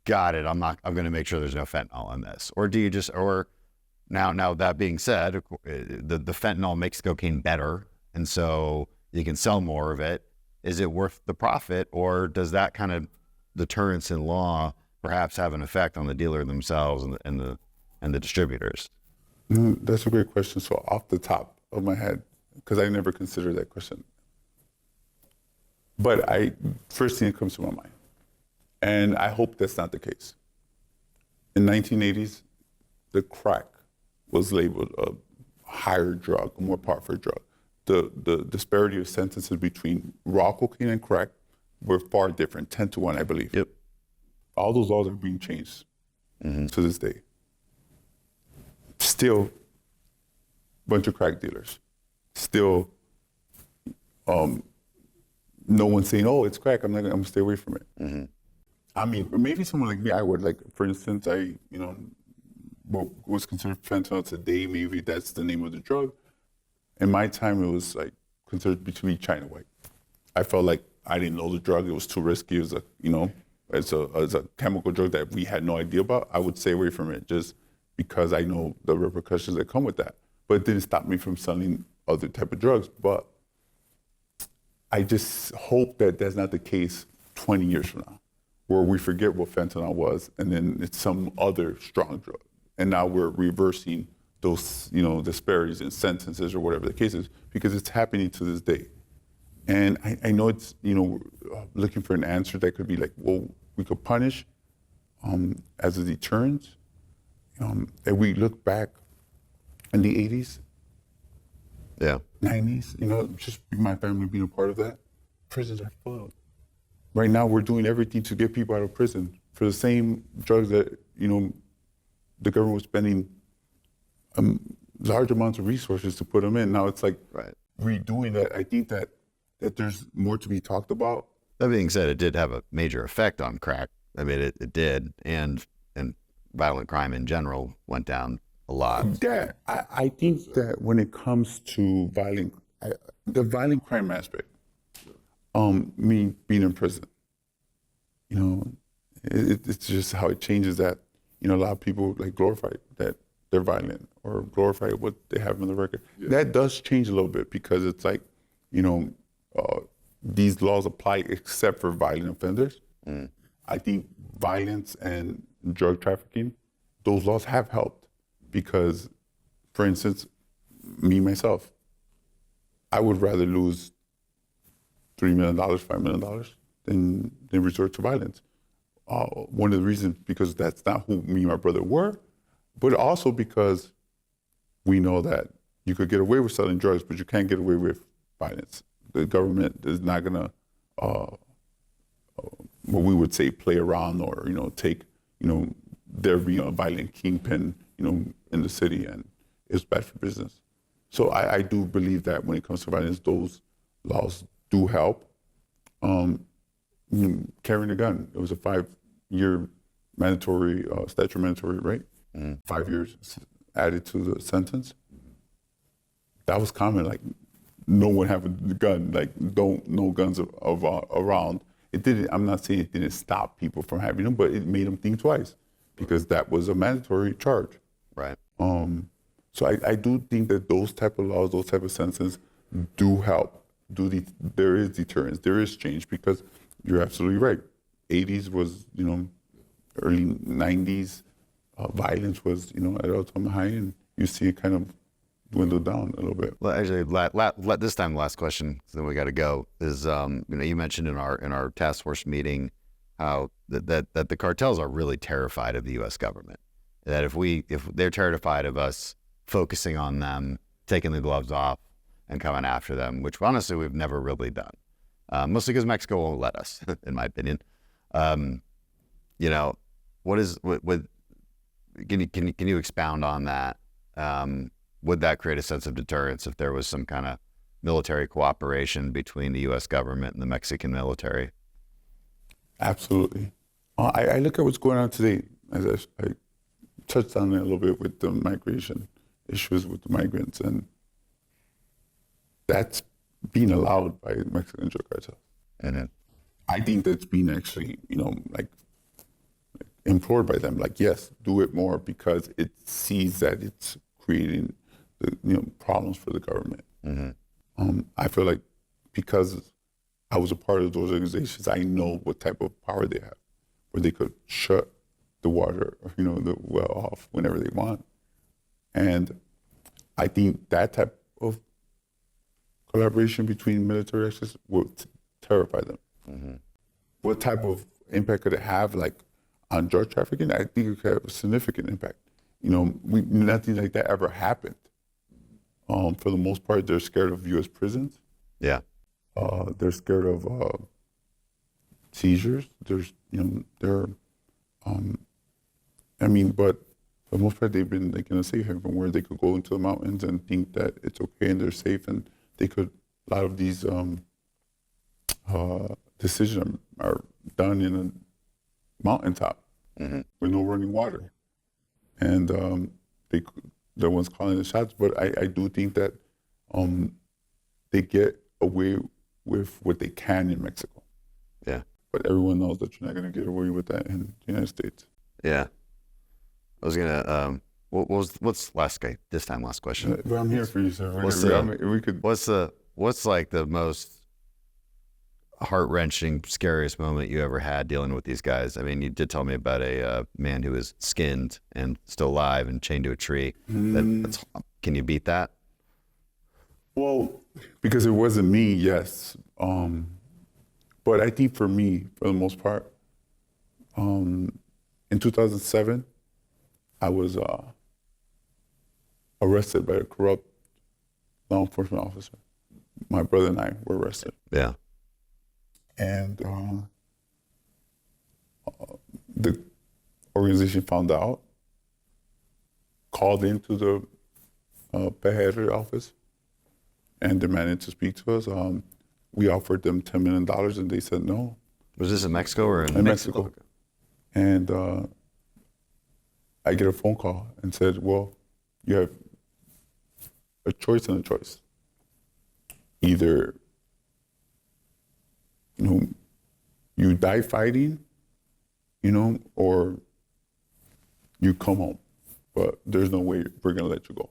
got it, I'm going to make sure there's no fentanyl in this? Or do you just, or now that being said, the fentanyl makes cocaine better, and so you can sell more of it. Is it worth the profit, or does that kind of deterrence in law perhaps have an effect on the dealer themselves and the distributors? That's a great question. So off the top of my head, because I never considered that question, but first thing that comes to my mind, and I hope that's not the case. In 1980s, the crack was labeled a higher drug, a more powerful drug. The disparity of sentences between raw cocaine and crack were far different, 10-1, I believe. Yep. All those laws are being changed to this day. Still, bunch of crack dealers. Still, no one's saying, "Oh, it's crack. I'm gonna stay away from it." Mm-hmm. I mean, maybe someone like me, I would. Like, for instance, what was considered fentanyl today, maybe that's the name of the drug. In my time, it was like considered to be China white. I felt like I didn't know the drug; it was too risky. It was as a chemical drug that we had no idea about. I would stay away from it just because I know the repercussions that come with that. But it didn't stop me from selling other type of drugs. But I just hope that that's not the case 20 years from now, where we forget what fentanyl was, and then it's some other strong drug, and now we're reversing those, disparities in sentences or whatever the case is, because it's happening to this day. And I know it's, looking for an answer that could be like, well, we could punish as a deterrent. And we look back in the 80s, 90s, just my family being a part of that, prisons are full. Right now, we're doing everything to get people out of prison for the same drugs that, the government was spending large amounts of resources to put them in. Now it's like redoing that. I think that there's more to be talked about. That being said, it did have a major effect on crack. I mean, it did, and violent crime in general went down a lot. Yeah, I think that when it comes to the violent crime aspect, me being in prison, it's just how it changes that. A lot of people glorify that they're violent or glorify what they have on the record. Yeah. That does change a little bit because it's like, these laws apply except for violent offenders. Mm. I think violence and drug trafficking, those laws have helped because, for instance, me, myself, I would rather lose $3 million, $5 million than resort to violence. One of the reasons, because that's not who me and my brother were, but also because we know that you could get away with selling drugs, but you can't get away with violence. The government is not gonna, what we would say, play around or take, there being a violent kingpin, in the city, and it's bad for business. So I do believe that when it comes to violence, those laws do help. Carrying a gun, it was a 5-year mandatory, statutory mandatory, right? 5 years added to the sentence. That was common, no one having a gun, no guns around. It didn't, I'm not saying it didn't stop people from having them, but it made them think twice because that was a mandatory charge. Right. So I do think that those type of laws, those type of sentences do help. There is deterrence, there is change, because you're absolutely right. 80s was, early 90s, violence was, at all-time high, and you see it kind of dwindle down a little bit. Well, actually, this time, last question, so then we got to go, is, you mentioned in our task force meeting how that the cartels are really terrified of the U.S. government. That if they're terrified of us focusing on them, taking the gloves off and coming after them, which honestly we've never really done, mostly because Mexico won't let us, in my opinion. Can you expound on that? Would that create a sense of deterrence if there was some kind of military cooperation between the U.S. government and the Mexican military? Absolutely. I look at what's going on today, as I touched on it a little bit with the migration issues with the migrants, and that's being allowed by Mexican drug cartels. And I think that's being actually, implored by them, yes, do it more, because it sees that it's creating problems for the government. Mm-hmm. I feel like because I was a part of those organizations, I know what type of power they have, where they could shut the water, the well off whenever they want. And I think that type of collaboration between military actors will terrify them. Mm-hmm. What type of impact could it have, on drug trafficking? I think it could have a significant impact. Nothing like that ever happened. For the most part, they're scared of U.S. prisons. Yeah. They're scared of seizures. But for the most part, they've been in a safe haven where they could go into the mountains and think that it's okay and they're safe, and they could. A lot of these decisions are done in a mountaintop, mm-hmm. with no running water, and they're the ones calling the shots. But I do think that they get away with what they can in Mexico. Yeah. But everyone knows that you're not going to get away with that in the United States. Yeah. I was gonna. What's last question? But I'm here for you, sir. What's the most heart-wrenching, scariest moment you ever had dealing with these guys? I mean, you did tell me about a man who was skinned and still alive and chained to a tree. Can you beat that? Well, because it wasn't me, yes. But I think for me, for the most part, in 2007, I was arrested by a corrupt law enforcement officer. My brother and I were arrested. Yeah. And the organization found out, called into the PGR office, and demanded to speak to us. We offered them $10 million, and they said no. Was this in Mexico or in Mexico? And I get a phone call and said, well, you have a choice and a choice. Either you die fighting, or you come home, but there's no way we're gonna let you go.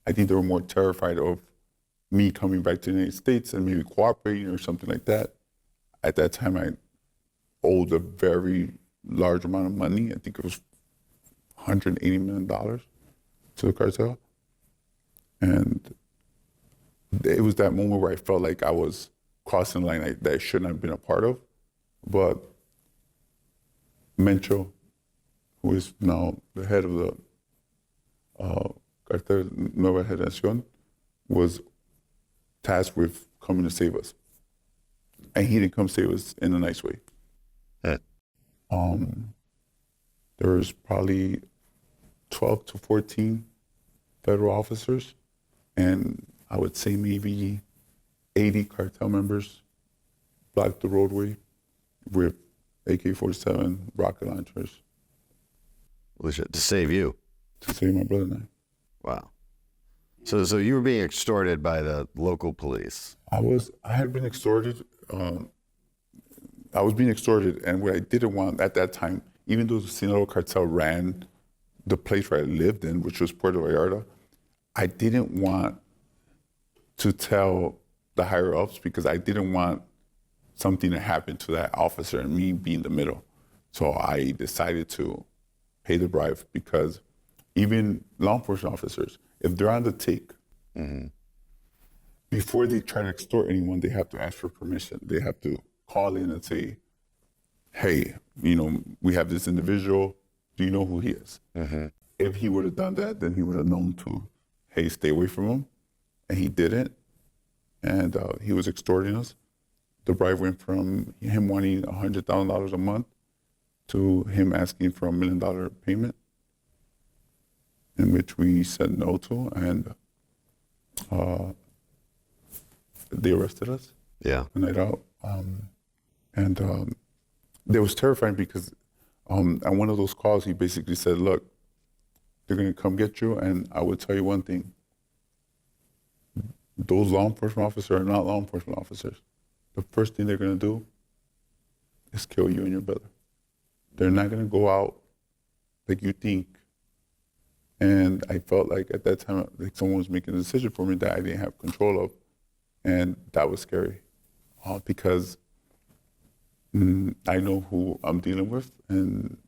I think they were more terrified of me coming back to the United States and maybe cooperating or something like that. At that time, I owed a very large amount of money. I think it was $180 million to the cartel. And it was that moment where I felt like I was crossing the line that I shouldn't have been a part of. But Mencho, who is now the head of the Cartel Nueva Generación, was tasked with coming to save us. And he didn't come save us in a nice way. Yeah. There was probably 12 to 14 federal officers, and I would say maybe 80 cartel members blocked the roadway with AK-47 rocket launchers. To save you? To save my brother and I. Wow. So you were being extorted by the local police? I had been extorted. I was being extorted, and what I didn't want at that time even though the Sinaloa Cartel ran the place where I lived in, which was Puerto Vallarta, I didn't want to tell the higher ups because I didn't want something to happen to that officer and me be in the middle. So I decided to pay the bribe because even law enforcement officers, if they're on the take, before they try to extort anyone, they have to ask for permission. They have to call in and say, hey, we have this individual. Do you know who he is? If he would have done that, then he would have known to, hey, stay away from him. And he didn't. And he was extorting us. The bribe went from him wanting $100,000 a month to him asking for $1 million payment, in which we said no to. And they arrested us. Yeah. The night out. It was terrifying because on one of those calls, he basically said, look, they're going to come get you. And I will tell you one thing. Those law enforcement officers are not law enforcement officers. The first thing they're going to do is kill you and your brother. They're not going to go out like you think. And I felt like at that time, like someone was making a decision for me that I didn't have control of. And that was scary because I know who I'm dealing with and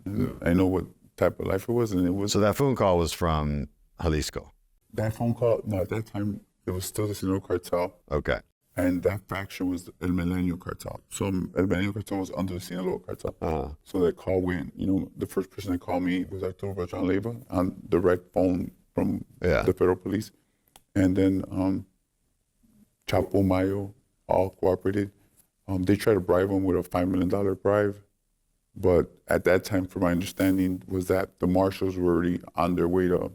I know what type of life it was. And it was. So that phone call was from Jalisco. That phone call, no, at that time, it was still the Sinaloa Cartel. Okay. And that faction was El Milenio Cartel. So El Milenio Cartel was under the Sinaloa Cartel. So that call went, the first person that called me was Arturo Bertrand Leyva on direct phone from the federal police. And then Chapo, Mayo, all cooperated. They tried to bribe him with a $5 million bribe. But at that time, from my understanding, was that the marshals were already on their way to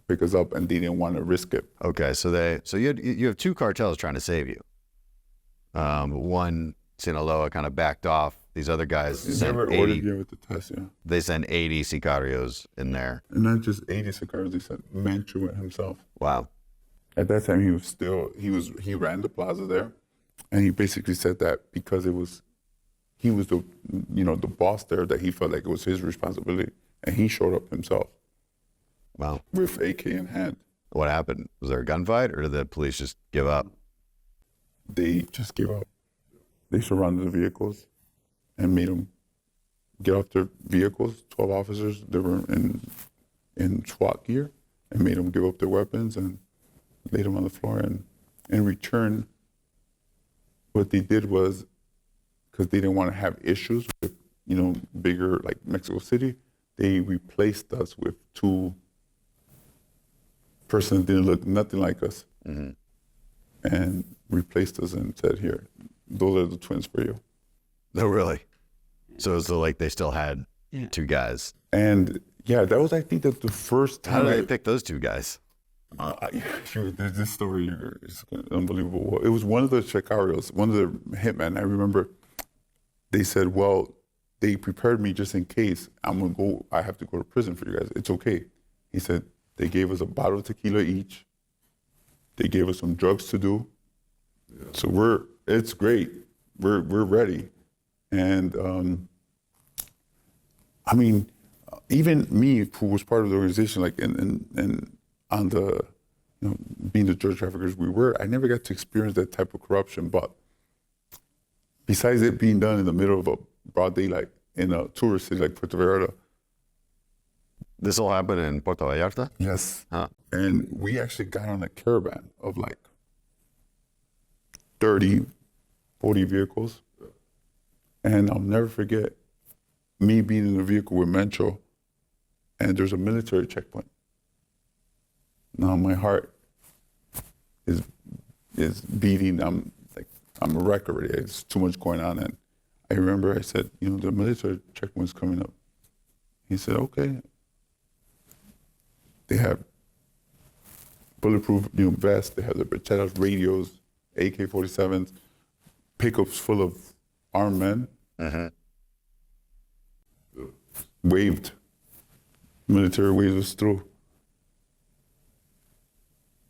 pick us up and they didn't want to risk it. Okay, so you have two cartels trying to save you. One, Sinaloa, kind of backed off. These other guys sent 80. With the test, yeah. They sent 80 sicarios in there. And not just 80 sicarios, they sent Mantua himself. Wow. At that time, he ran the plaza there, and he basically said that because he was the boss there, that he felt like it was his responsibility, and he showed up himself. Wow. With AK in hand. What happened? Was there a gunfight, or did the police just give up? They just gave up. They surrounded the vehicles and made them get off their vehicles. 12 officers, they were in SWAT gear, and made them give up their weapons and laid them on the floor. And in return, what they did was, because they didn't want to have issues with, bigger, like Mexico City, they replaced us with two persons that didn't look nothing like us, and replaced us and said, here, those are the twins for you. No, really? So it's like they still had two guys. And yeah, that was, I think, that the first time. How did they pick those two guys? There's this story here. It's unbelievable. It was one of the Sicarios, one of the hitmen. I remember they said, well, they prepared me just in case I have to go to prison for you guys. It's okay. He said, they gave us a bottle of tequila each. They gave us some drugs to do. Yeah. So it's great. We're ready. And even me, who was part of the organization, like and on the, being the drug traffickers we were, I never got to experience that type of corruption. But besides it being done in the middle of a broad daylight in a tourist city like Puerto Vallarta. This all happened in Puerto Vallarta? Yes. Huh. And we actually got on a caravan of like 30, 40 vehicles. And I'll never forget me being in a vehicle with Mencho, and there's a military checkpoint. Now my heart is beating. I'm a wreck already. There's too much going on. And I remember I said, the military checkpoint's coming up. He said, okay. They have bulletproof vests. They have the berchetas, radios, AK-47s, pickups full of armed men. Waved. Military waved us through.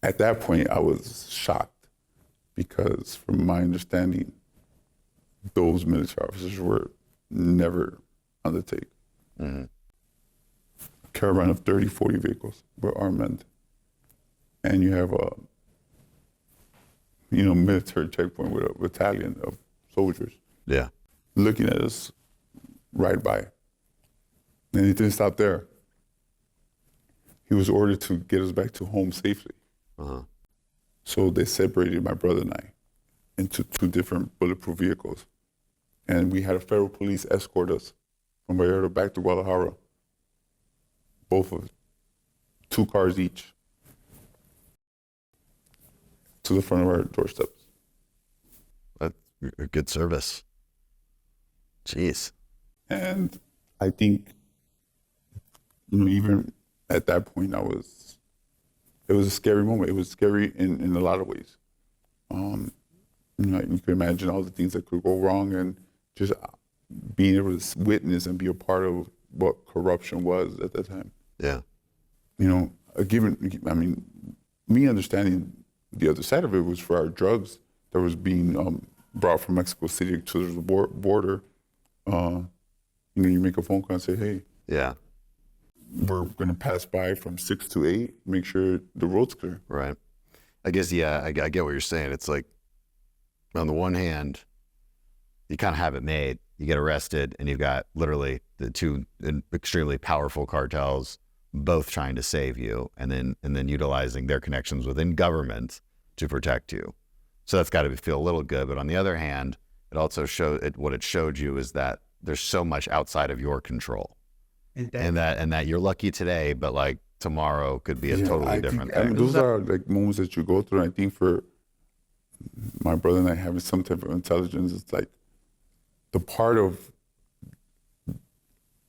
At that point, I was shocked because, from my understanding, those military officers were never on the take. Mm-hmm. A caravan of 30, 40 vehicles were armed. And you have a, military checkpoint with a battalion of soldiers Yeah. looking at us ride by. And he didn't stop there. He was ordered to get us back to home safely. Uh-huh. So they separated my brother and I into 2 different bulletproof vehicles. And we had a federal police escort us from Vallarta back to Guadalajara. Both of 2 cars each to the front of our doorsteps. That's a good service. Jeez. And I think, even at that point, it was a scary moment. It was scary in a lot of ways. You can imagine all the things that could go wrong, and just being able to witness and be a part of what corruption was at that time. Yeah. Me understanding the other side of it was for our drugs that was being brought from Mexico City to the border. You make a phone call and say, hey, Yeah. we're going to pass by from 6 to 8, make sure the road's clear. Right. I guess, yeah, I get what you're saying. It's like, on the one hand, you kind of have it made. You get arrested, and you've got literally the 2 extremely powerful cartels both trying to save you, and then utilizing their connections within government to protect you. So that's got to feel a little good. But on the other hand, it also what it showed you is that there's so much outside of your control, and that you're lucky today, but like tomorrow could be a totally different thing. Those are like moments that you go through. And I think for my brother and I having some type of intelligence, it's like the part of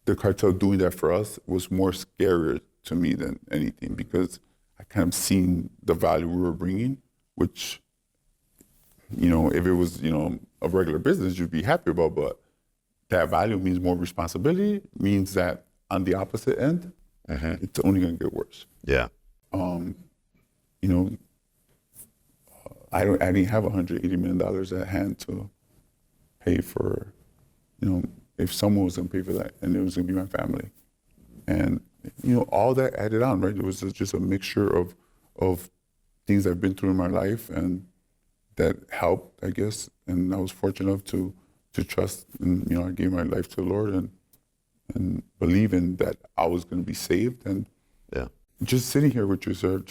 the cartel doing that for us was more scarier to me than anything, because I kind of seen the value we were bringing, which, if it was, a regular business, you'd be happy about, but that value means more responsibility, means that on the opposite end, it's only going to get worse. Yeah. I didn't have $180 million at hand to pay for, if someone was going to pay for that, and it was going to be my family. And, all that added on, right? It was just a mixture of things I've been through in my life, and that helped, I guess. And I was fortunate enough to trust, and, I gave my life to the Lord and believing that I was going to be saved. And Yeah. just sitting here with you, sir,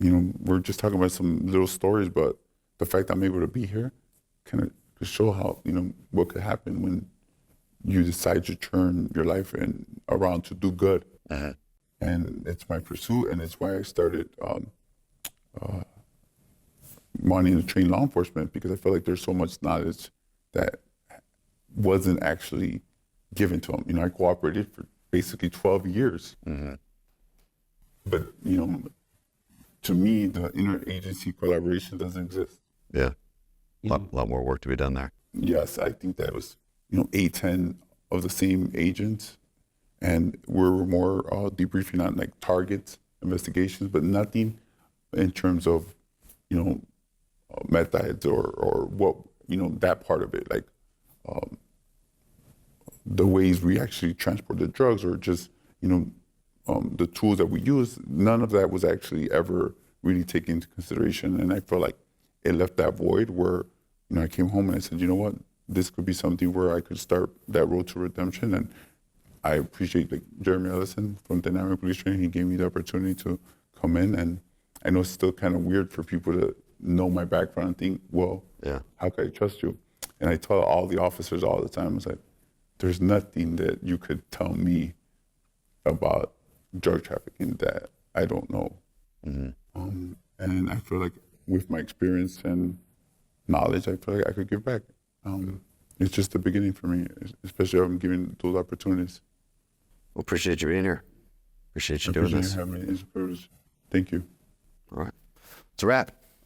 we're just talking about some little stories, but the fact I'm able to be here kind of show how, what could happen when you decide to turn your life around to do good. And it's my pursuit, and it's why I started wanting to train law enforcement, because I feel like there's so much knowledge that wasn't actually given to them. I cooperated for basically 12 years. But, to me, the interagency collaboration doesn't exist. Yeah. A lot more work to be done there. Yes, I think that was, 8, 10 of the same agents, and we're more debriefing on like targets, investigations, but nothing in terms of, methods or what, that part of it, like the ways we actually transport the drugs, or just, the tools that we use. None of that was actually ever really taken into consideration. And I felt like it left that void where, I came home and I said, you know what, this could be something where I could start that road to redemption. And I appreciate Jeremy Ellison from Dynamic Police Training. He gave me the opportunity to come in, and I know it's still kind of weird for people to know my background and think, well, how can I trust you? And I tell all the officers all the time, it's like, there's nothing that you could tell me about drug trafficking that I don't know. And I feel like with my experience and knowledge, I feel like I could give back. It's just the beginning for me, especially if I'm given those opportunities. Well, appreciate you being here. Appreciate you doing this. Having me. It's a privilege. Thank you. All right. It's a wrap.